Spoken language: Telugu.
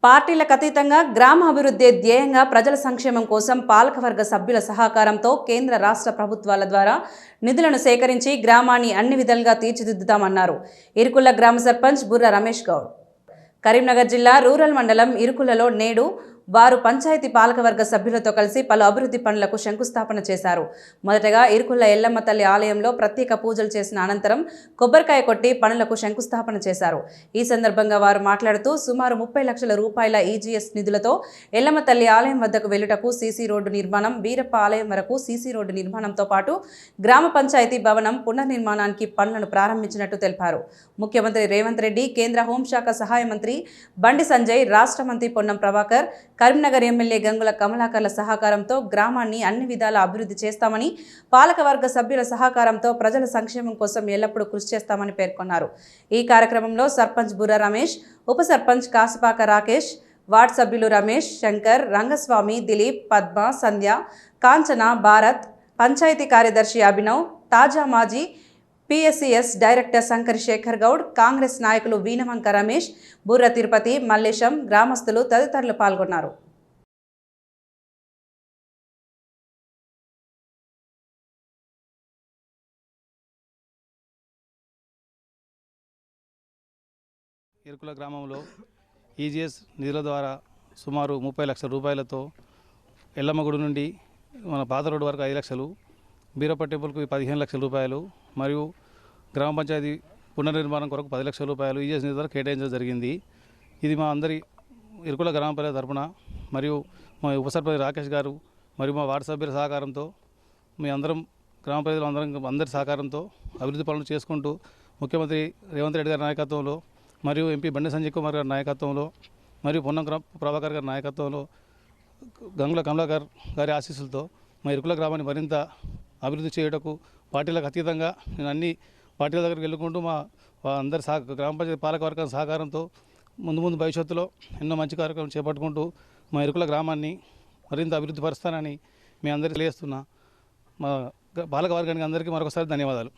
పార్టీలకు అతీతంగా గ్రామ అభివృద్ధి ధ్యేయంగా ప్రజల సంక్షేమం కోసం పాలకవర్గ సభ్యుల సహకారంతో కేంద్ర రాష్ట్ర ప్రభుత్వాల ద్వారా నిధులను సేకరించి గ్రామాన్ని అన్ని విధాలుగా తీర్చిదిద్దుతామన్నారు ఇరుకుల గ్రామ సర్పంచ్ బుర్ర రమేష్ గౌడ్. కరీంనగర్ జిల్లా రూరల్ మండలం ఇరుకులలో నేడు వారు పంచాయతీ పాలకవర్గ సభ్యులతో కలిసి పలు అభివృద్ధి పనులకు శంకుస్థాపన చేశారు. మొదటగా ఇరుకుల ఎల్లమ్మ తల్లి ఆలయంలో ప్రత్యేక పూజలు చేసిన అనంతరం కొబ్బరికాయ కొట్టి పనులకు శంకుస్థాపన చేశారు. ఈ సందర్భంగా వారు మాట్లాడుతూ సుమారు 30 లక్షల రూపాయల ఈజీఎస్ నిధులతో ఎల్లమ్మ తల్లి ఆలయం వద్దకు వెళ్లుటకు సీసీ రోడ్డు నిర్మాణం, వీరప్ప ఆలయం వరకు సీసీ రోడ్డు నిర్మాణంతో పాటు గ్రామ పంచాయతీ భవనం పునర్నిర్మాణానికి పనులను ప్రారంభించినట్టు తెలిపారు. ముఖ్యమంత్రి రేవంత్ రెడ్డి, కేంద్ర హోంశాఖ సహాయ మంత్రి బండి సంజయ్, రాష్ట్ర మంత్రి పొన్నం ప్రభాకర్, కరీంనగర్ ఎమ్మెల్యే గంగుల కమలాకర్ల సహకారంతో గ్రామాన్ని అన్ని విధాలా అభివృద్ధి చేస్తామని, పాలకవర్గ సభ్యుల సహకారంతో ప్రజల సంక్షేమం కోసం ఎల్లప్పుడూ కృషి చేస్తామని పేర్కొన్నారు. ఈ కార్యక్రమంలో సర్పంచ్ బుర్ర రమేష్, ఉప సర్పంచ్ కాసుపాక రాకేష్, వార్డు సభ్యులు రమేష్, శంకర్, రంగస్వామి, దిలీప్, పద్మ, సంధ్య, కాంచన, భారత్, పంచాయతీ కార్యదర్శి అభినవ్, తాజా మాజీ పిఎస్సిఎస్ డైరెక్టర్ శంకర్ శేఖర్ గౌడ్, కాంగ్రెస్ నాయకులు వీణవంక రమేష్, బుర్ర తిరుపతి, మల్లేశం, గ్రామస్తులు తదితరులు పాల్గొన్నారు. ఇరుకుల గ్రామంలో ఈజీఎస్ నిధుల ద్వారా సుమారు 30 లక్షల రూపాయలతో ఎల్లమ్మ గుడి నుండి మన పాత రోడ్డు వరకు 5 లక్షలు, బీరప్ప టెంపుల్కు 15 లక్షల రూపాయలు మరియు గ్రామ పంచాయతీ పునర్నిర్మాణం కొరకు 10 లక్షల రూపాయలు ఈజీఎస్ నిధుల ద్వారా కేటాయించడం జరిగింది. ఇది మా అందరి ఇరుకుల గ్రామ ప్రజల తరపున మరియు మా ఉప సర్పంచ్ రాకేష్ గారు మరియు మా వార్డు సభ్యుల సహకారంతో మీ అందరం గ్రామ ప్రజలు అందరి సహకారంతో అభివృద్ధి పనులు చేసుకుంటూ ముఖ్యమంత్రి రేవంత్ రెడ్డి గారి నాయకత్వంలో మరియు ఎంపీ బండి సంజయ్ కుమార్ గారి నాయకత్వంలో మరియు పొన్నం ప్రభాకర్ గారి నాయకత్వంలో గంగుల కమలాకర్ గారి ఆశీస్సులతో మా ఇరుకుల గ్రామాన్ని మరింత అభివృద్ధి చేయుటకు పార్టీలకు అతీతంగా నేను అన్ని పార్టీల దగ్గరికి వెళ్ళుకుంటూ మా అందరి గ్రామ పంచాయతీ పాలకవర్గం సహకారంతో ముందు భవిష్యత్తులో ఎన్నో మంచి కార్యక్రమాలు చేపట్టుకుంటూ మా ఇరుకుల గ్రామాన్ని మరింత అభివృద్ధి పరుస్తానని మీ అందరికీ తెలియజేస్తున్నా. మా పాలకవర్గానికి అందరికీ మరొకసారి ధన్యవాదాలు.